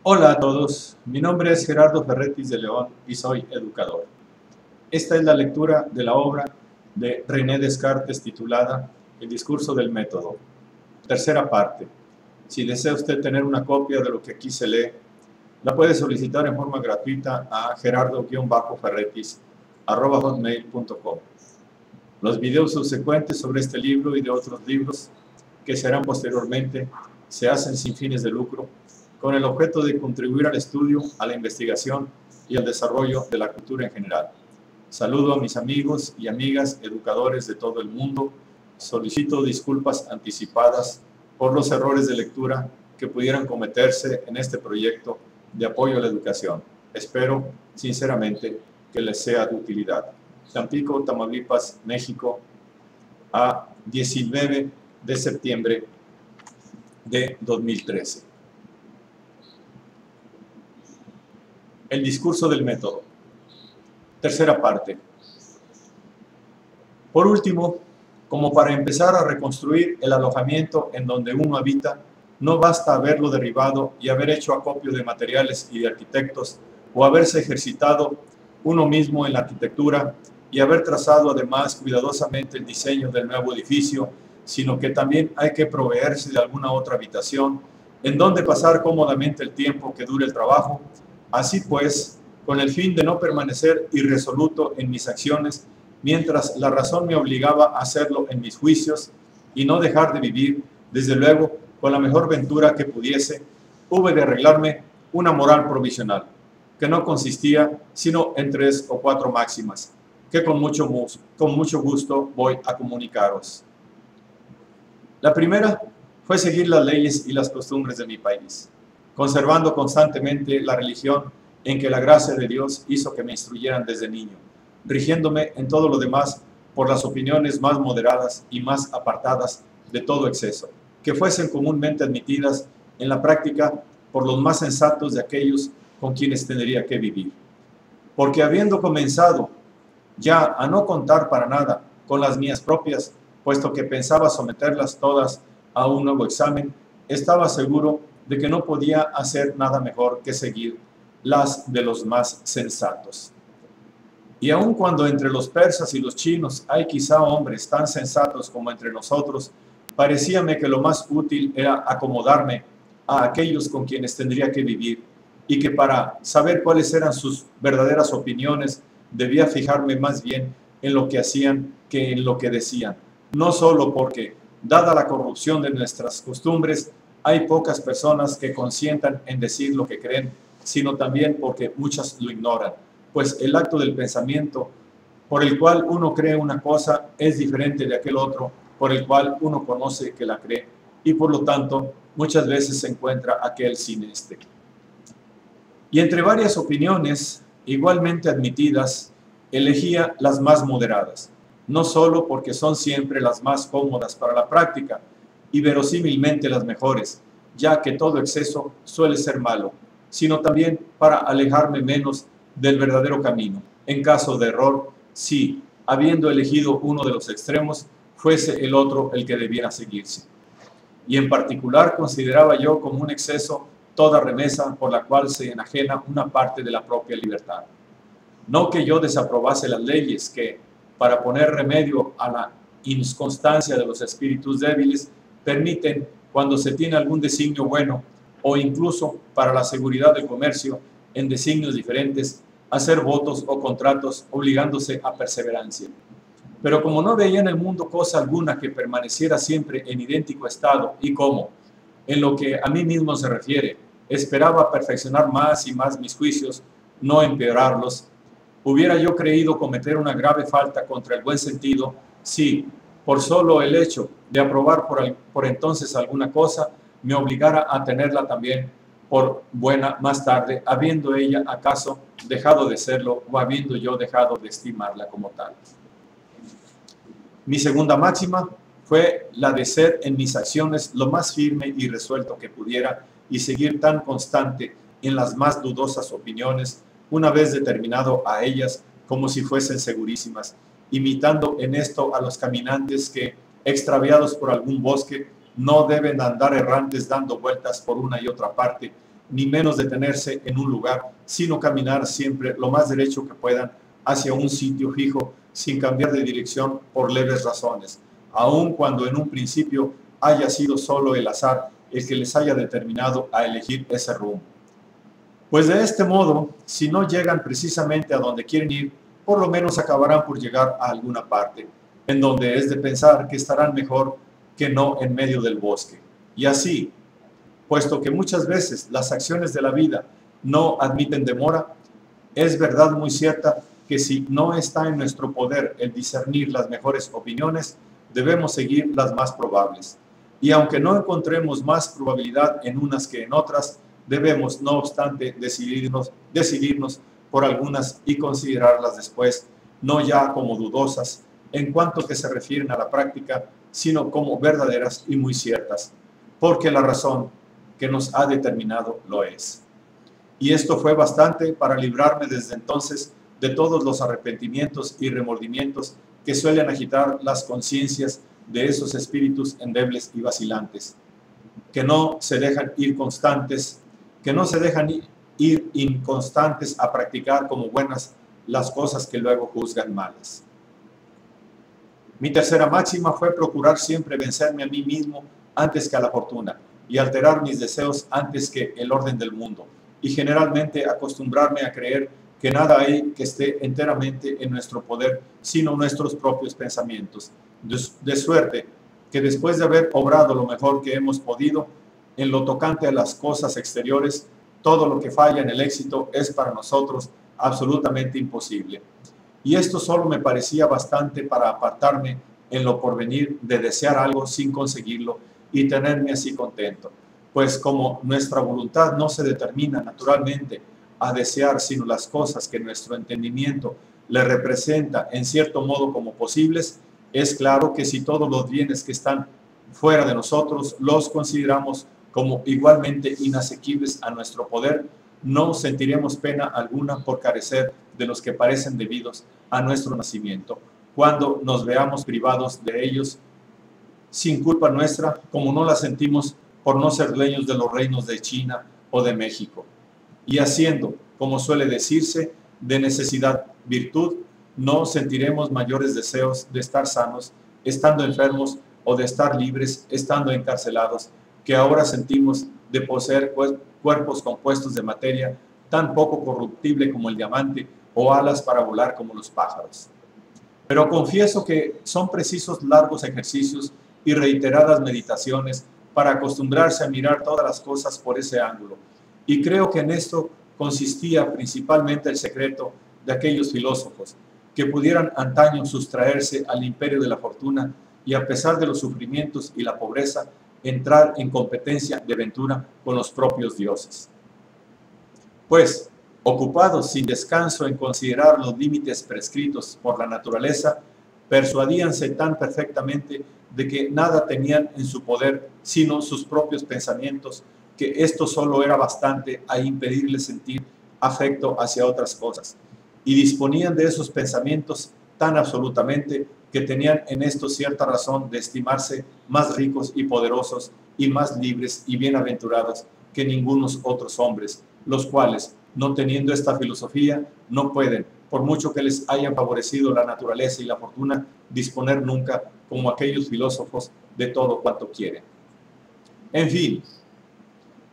Hola a todos, mi nombre es Gerardo Ferretis de León y soy educador. Esta es la lectura de la obra de René Descartes titulada El discurso del método. Tercera parte. Si desea usted tener una copia de lo que aquí se lee, la puede solicitar en forma gratuita a gerardo-ferretis@hotmail.com. Los videos subsecuentes sobre este libro y de otros libros que se harán posteriormente se hacen sin fines de lucro, con el objeto de contribuir al estudio, a la investigación y al desarrollo de la cultura en general. Saludo a mis amigos y amigas educadores de todo el mundo. Solicito disculpas anticipadas por los errores de lectura que pudieran cometerse en este proyecto de apoyo a la educación. Espero, sinceramente, que les sea de utilidad. Tampico, Tamaulipas, México, a 19 de septiembre de 2013. El discurso del método. Tercera parte. Por último, como para empezar a reconstruir el alojamiento en donde uno habita, no basta haberlo derribado y haber hecho acopio de materiales y de arquitectos, o haberse ejercitado uno mismo en la arquitectura y haber trazado además cuidadosamente el diseño del nuevo edificio, sino que también hay que proveerse de alguna otra habitación en donde pasar cómodamente el tiempo que dure el trabajo. Así pues, con el fin de no permanecer irresoluto en mis acciones, mientras la razón me obligaba a hacerlo en mis juicios y no dejar de vivir, desde luego, con la mejor ventura que pudiese, hube de arreglarme una moral provisional, que no consistía sino en 3 o 4 máximas, que con mucho gusto voy a comunicaros. La primera fue seguir las leyes y las costumbres de mi país, conservando constantemente la religión en que la gracia de Dios hizo que me instruyeran desde niño, rigiéndome en todo lo demás por las opiniones más moderadas y más apartadas de todo exceso, que fuesen comúnmente admitidas en la práctica por los más sensatos de aquellos con quienes tendría que vivir. Porque habiendo comenzado ya a no contar para nada con las mías propias, puesto que pensaba someterlas todas a un nuevo examen, estaba seguro de que no podía hacer nada mejor que seguir las de los más sensatos. Y aun cuando entre los persas y los chinos hay quizá hombres tan sensatos como entre nosotros, parecíame que lo más útil era acomodarme a aquellos con quienes tendría que vivir, y que para saber cuáles eran sus verdaderas opiniones debía fijarme más bien en lo que hacían que en lo que decían, no solo porque, dada la corrupción de nuestras costumbres, hay pocas personas que consientan en decir lo que creen, sino también porque muchas lo ignoran, pues el acto del pensamiento por el cual uno cree una cosa es diferente de aquel otro por el cual uno conoce que la cree, y por lo tanto muchas veces se encuentra aquel sin este. Y entre varias opiniones igualmente admitidas, elegía las más moderadas, no solo porque son siempre las más cómodas para la práctica y verosímilmente las mejores, ya que todo exceso suele ser malo, sino también para alejarme menos del verdadero camino, en caso de error, si, habiendo elegido uno de los extremos, fuese el otro el que debiera seguirse. Y en particular consideraba yo como un exceso toda remesa por la cual se enajena una parte de la propia libertad. No que yo desaprobase las leyes que, para poner remedio a la inconstancia de los espíritus débiles, permiten, cuando se tiene algún designio bueno, o incluso para la seguridad del comercio, en designios diferentes, hacer votos o contratos obligándose a perseverancia. Pero como no veía en el mundo cosa alguna que permaneciera siempre en idéntico estado, y como, en lo que a mí mismo se refiere, esperaba perfeccionar más y más mis juicios, no empeorarlos, hubiera yo creído cometer una grave falta contra el buen sentido si, por solo el hecho de aprobar por entonces alguna cosa, me obligara a tenerla también por buena más tarde, habiendo ella acaso dejado de serlo o habiendo yo dejado de estimarla como tal. Mi segunda máxima fue la de ser en mis acciones lo más firme y resuelto que pudiera y seguir tan constante en las más dudosas opiniones, una vez determinado a ellas como si fuesen segurísimas, imitando en esto a los caminantes que, extraviados por algún bosque, no deben andar errantes dando vueltas por una y otra parte, ni menos detenerse en un lugar, sino caminar siempre lo más derecho que puedan hacia un sitio fijo, sin cambiar de dirección por leves razones, aun cuando en un principio haya sido solo el azar el que les haya determinado a elegir ese rumbo. Pues de este modo, si no llegan precisamente a donde quieren ir, por lo menos acabarán por llegar a alguna parte, en donde es de pensar que estarán mejor que no en medio del bosque. Y así, puesto que muchas veces las acciones de la vida no admiten demora, es verdad muy cierta que si no está en nuestro poder el discernir las mejores opiniones, debemos seguir las más probables. Y aunque no encontremos más probabilidad en unas que en otras, debemos, no obstante, decidirnos por algunas y considerarlas después, no ya como dudosas en cuanto que se refieren a la práctica, sino como verdaderas y muy ciertas, porque la razón que nos ha determinado lo es. Y esto fue bastante para librarme desde entonces de todos los arrepentimientos y remordimientos que suelen agitar las conciencias de esos espíritus endebles y vacilantes, que no se dejan ir inconstantes a practicar como buenas las cosas que luego juzgan malas. Mi tercera máxima fue procurar siempre vencerme a mí mismo antes que a la fortuna y alterar mis deseos antes que el orden del mundo, y generalmente acostumbrarme a creer que nada hay que esté enteramente en nuestro poder, sino nuestros propios pensamientos, de suerte que después de haber obrado lo mejor que hemos podido en lo tocante a las cosas exteriores, todo lo que falla en el éxito es para nosotros absolutamente imposible. Y esto solo me parecía bastante para apartarme en lo porvenir de desear algo sin conseguirlo y tenerme así contento, pues como nuestra voluntad no se determina naturalmente a desear sino las cosas que nuestro entendimiento le representa en cierto modo como posibles, es claro que si todos los bienes que están fuera de nosotros los consideramos como igualmente inasequibles a nuestro poder, no sentiremos pena alguna por carecer de los que parecen debidos a nuestro nacimiento, cuando nos veamos privados de ellos sin culpa nuestra, como no la sentimos por no ser dueños de los reinos de China o de México. Y haciendo, como suele decirse, de necesidad virtud, no sentiremos mayores deseos de estar sanos, estando enfermos, o de estar libres, estando encarcelados, que ahora sentimos de poseer cuerpos compuestos de materia tan poco corruptible como el diamante, o alas para volar como los pájaros. Pero confieso que son precisos largos ejercicios y reiteradas meditaciones para acostumbrarse a mirar todas las cosas por ese ángulo, y creo que en esto consistía principalmente el secreto de aquellos filósofos que pudieran antaño sustraerse al imperio de la fortuna y, a pesar de los sufrimientos y la pobreza, entrar en competencia de aventura con los propios dioses. Pues, ocupados sin descanso en considerar los límites prescritos por la naturaleza, persuadíanse tan perfectamente de que nada tenían en su poder sino sus propios pensamientos, que esto solo era bastante a impedirles sentir afecto hacia otras cosas, y disponían de esos pensamientos tan absolutamente que tenían en esto cierta razón de estimarse más ricos y poderosos y más libres y bienaventurados que ningunos otros hombres, los cuales, no teniendo esta filosofía, no pueden, por mucho que les hayan favorecido la naturaleza y la fortuna, disponer nunca, como aquellos filósofos, de todo cuanto quieren. En fin,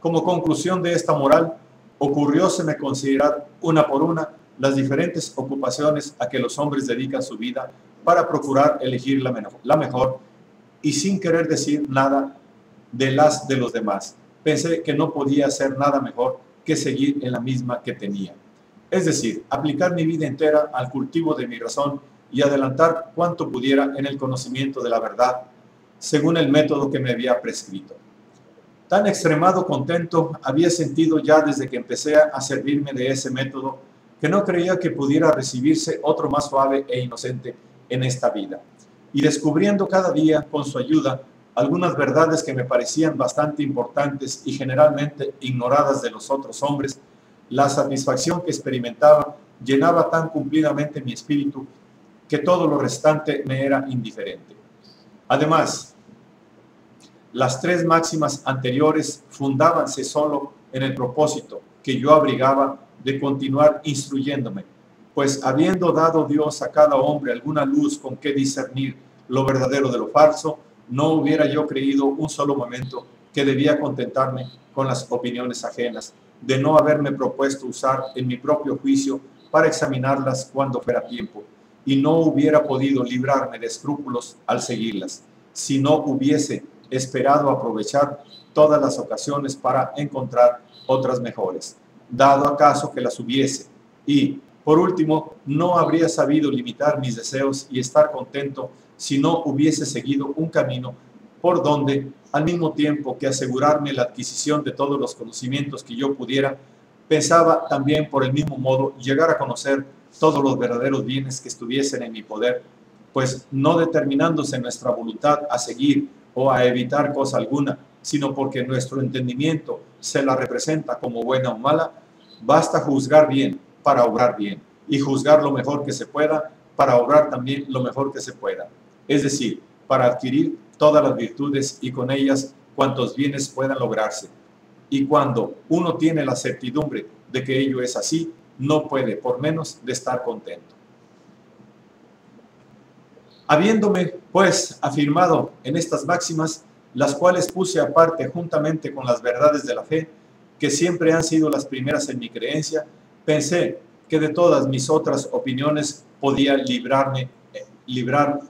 como conclusión de esta moral, ocurrióseme considerar una por una las diferentes ocupaciones a que los hombres dedican su vida para procurar elegir la mejor, y sin querer decir nada de las de los demás, pensé que no podía hacer nada mejor que seguir en la misma que tenía. Es decir, aplicar mi vida entera al cultivo de mi razón y adelantar cuanto pudiera en el conocimiento de la verdad, según el método que me había prescrito. Tan extremado contento había sentido ya desde que empecé a servirme de ese método, que no creía que pudiera recibirse otro más suave e inocente en esta vida. Y descubriendo cada día, con su ayuda, algunas verdades que me parecían bastante importantes y generalmente ignoradas de los otros hombres, la satisfacción que experimentaba llenaba tan cumplidamente mi espíritu que todo lo restante me era indiferente. Además, Las tres máximas anteriores fundábanse solo en el propósito que yo abrigaba de continuar instruyéndome, pues habiendo dado Dios a cada hombre alguna luz con que discernir lo verdadero de lo falso, no hubiera yo creído un solo momento que debía contentarme con las opiniones ajenas, de no haberme propuesto usar en mi propio juicio para examinarlas cuando fuera tiempo, y no hubiera podido librarme de escrúpulos al seguirlas, si no hubiese esperado aprovechar todas las ocasiones para encontrar otras mejores, dado acaso que las hubiese, y, por último, no habría sabido limitar mis deseos y estar contento si no hubiese seguido un camino por donde, al mismo tiempo que asegurarme la adquisición de todos los conocimientos que yo pudiera, pensaba también por el mismo modo llegar a conocer todos los verdaderos bienes que estuviesen en mi poder, pues no determinándose nuestra voluntad a seguir o a evitar cosa alguna, sino porque nuestro entendimiento se la representa como buena o mala, basta juzgar bien para obrar bien, y juzgar lo mejor que se pueda para obrar también lo mejor que se pueda, es decir, para adquirir todas las virtudes y con ellas cuantos bienes puedan lograrse. Y cuando uno tiene la certidumbre de que ello es así, no puede por menos de estar contento. Habiéndome, pues, afirmado en estas máximas, las cuales puse aparte juntamente con las verdades de la fe, que siempre han sido las primeras en mi creencia, pensé que de todas mis otras opiniones podía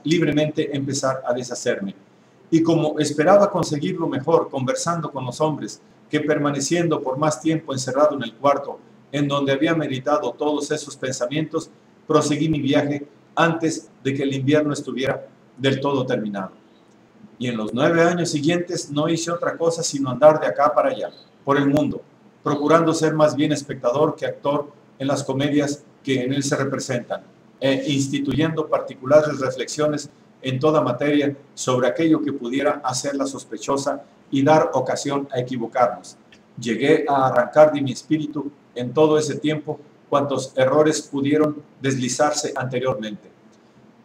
libremente empezar a deshacerme. Y como esperaba conseguir lo mejor conversando con los hombres, que permaneciendo por más tiempo encerrado en el cuarto, en donde había meditado todos esos pensamientos, proseguí mi viaje antes de que el invierno estuviera del todo terminado. Y en los 9 años siguientes no hice otra cosa sino andar de acá para allá, por el mundo, procurando ser más bien espectador que actor en las comedias que en él se representan, e instituyendo particulares reflexiones en toda materia sobre aquello que pudiera hacerla sospechosa y dar ocasión a equivocarnos. Llegué a arrancar de mi espíritu en todo ese tiempo cuantos errores pudieron deslizarse anteriormente.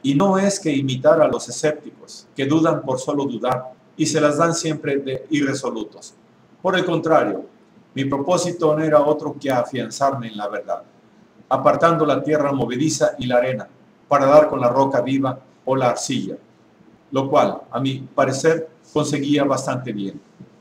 Y no es que imitar a los escépticos, que dudan por solo dudar y se las dan siempre de irresolutos. Por el contrario, mi propósito no era otro que afianzarme en la verdad, apartando la tierra movediza y la arena, para dar con la roca viva o la arcilla, lo cual, a mi parecer, conseguía bastante bien,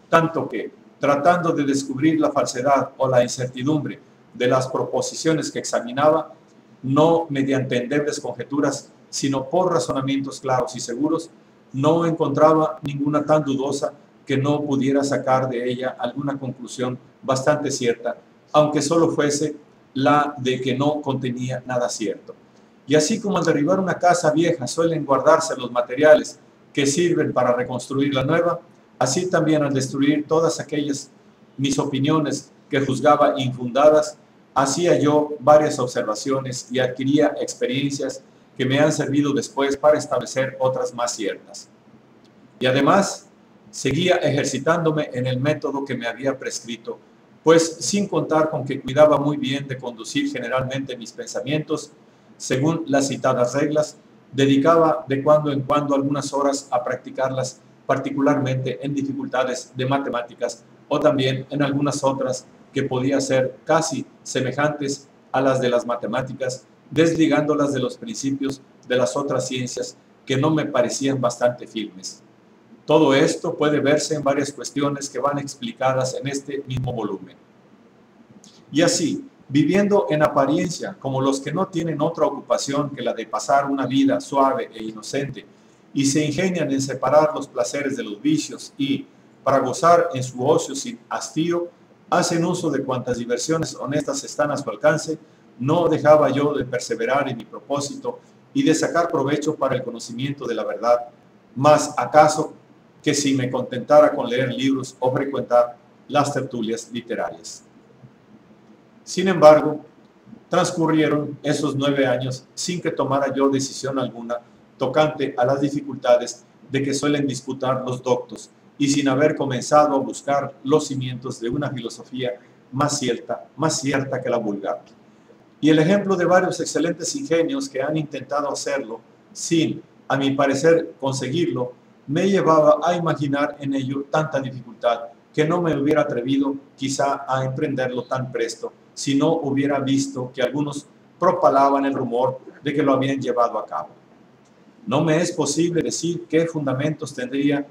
tanto que, tratando de descubrir la falsedad o la incertidumbre de las proposiciones que examinaba, no mediante endebles conjeturas, sino por razonamientos claros y seguros, no encontraba ninguna tan dudosa que no pudiera sacar de ella alguna conclusión bastante cierta, aunque solo fuese la de que no contenía nada cierto. Y así como al derribar una casa vieja suelen guardarse los materiales que sirven para reconstruir la nueva, así también al destruir todas aquellas mis opiniones que juzgaba infundadas, hacía yo varias observaciones y adquiría experiencias que me han servido después para establecer otras más ciertas. Y además, seguía ejercitándome en el método que me había prescrito, pues sin contar con que cuidaba muy bien de conducir generalmente mis pensamientos según las citadas reglas, dedicaba de cuando en cuando algunas horas a practicarlas, particularmente en dificultades de matemáticas o también en algunas otras que podía ser casi semejantes a las de las matemáticas, desligándolas de los principios de las otras ciencias que no me parecían bastante firmes. Todo esto puede verse en varias cuestiones que van explicadas en este mismo volumen. Y así, viviendo en apariencia como los que no tienen otra ocupación que la de pasar una vida suave e inocente y se ingenian en separar los placeres de los vicios y, para gozar en su ocio sin hastío, hacen uso de cuantas diversiones honestas están a su alcance, no dejaba yo de perseverar en mi propósito y de sacar provecho para el conocimiento de la verdad, más acaso que si me contentara con leer libros o frecuentar las tertulias literarias. Sin embargo, transcurrieron esos 9 años sin que tomara yo decisión alguna tocante a las dificultades de que suelen disputar los doctos y sin haber comenzado a buscar los cimientos de una filosofía más cierta que la vulgar. Y el ejemplo de varios excelentes ingenios que han intentado hacerlo sin, a mi parecer, conseguirlo, me llevaba a imaginar en ello tanta dificultad que no me hubiera atrevido quizá a emprenderlo tan presto si no hubiera visto que algunos propalaban el rumor de que lo habían llevado a cabo. No me es posible decir qué fundamentos tendría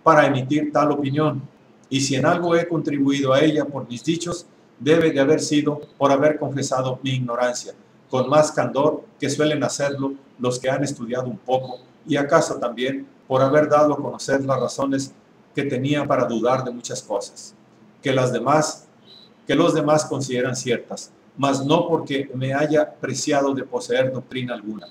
para emitir tal opinión, y si en algo he contribuido a ella por mis dichos, debe de haber sido por haber confesado mi ignorancia, con más candor que suelen hacerlo los que han estudiado un poco, y acaso también por haber dado a conocer las razones que tenía para dudar de muchas cosas, que los demás consideran ciertas, mas no porque me haya preciado de poseer doctrina alguna.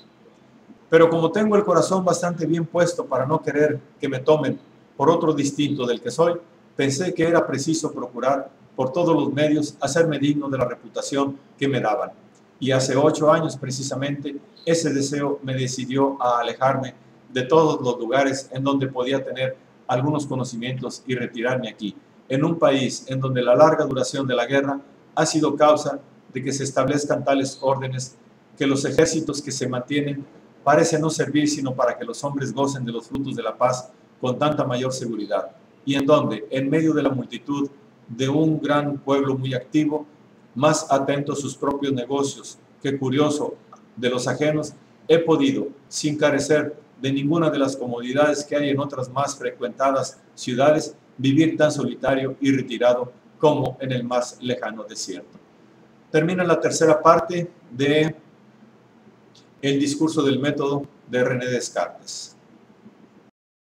Pero como tengo el corazón bastante bien puesto para no querer que me tomen por otro distinto del que soy, pensé que era preciso procurar por todos los medios hacerme digno de la reputación que me daban. Y hace 8 años precisamente ese deseo me decidió a alejarme de todos los lugares en donde podía tener algunos conocimientos y retirarme aquí, en un país en donde la larga duración de la guerra ha sido causa de que se establezcan tales órdenes que los ejércitos que se mantienen parece no servir sino para que los hombres gocen de los frutos de la paz con tanta mayor seguridad, y en donde, en medio de la multitud de un gran pueblo muy activo, más atento a sus propios negocios que curioso de los ajenos, he podido, sin carecer de ninguna de las comodidades que hay en otras más frecuentadas ciudades, vivir tan solitario y retirado como en el más lejano desierto. Termina la tercera parte de El discurso del método de René Descartes.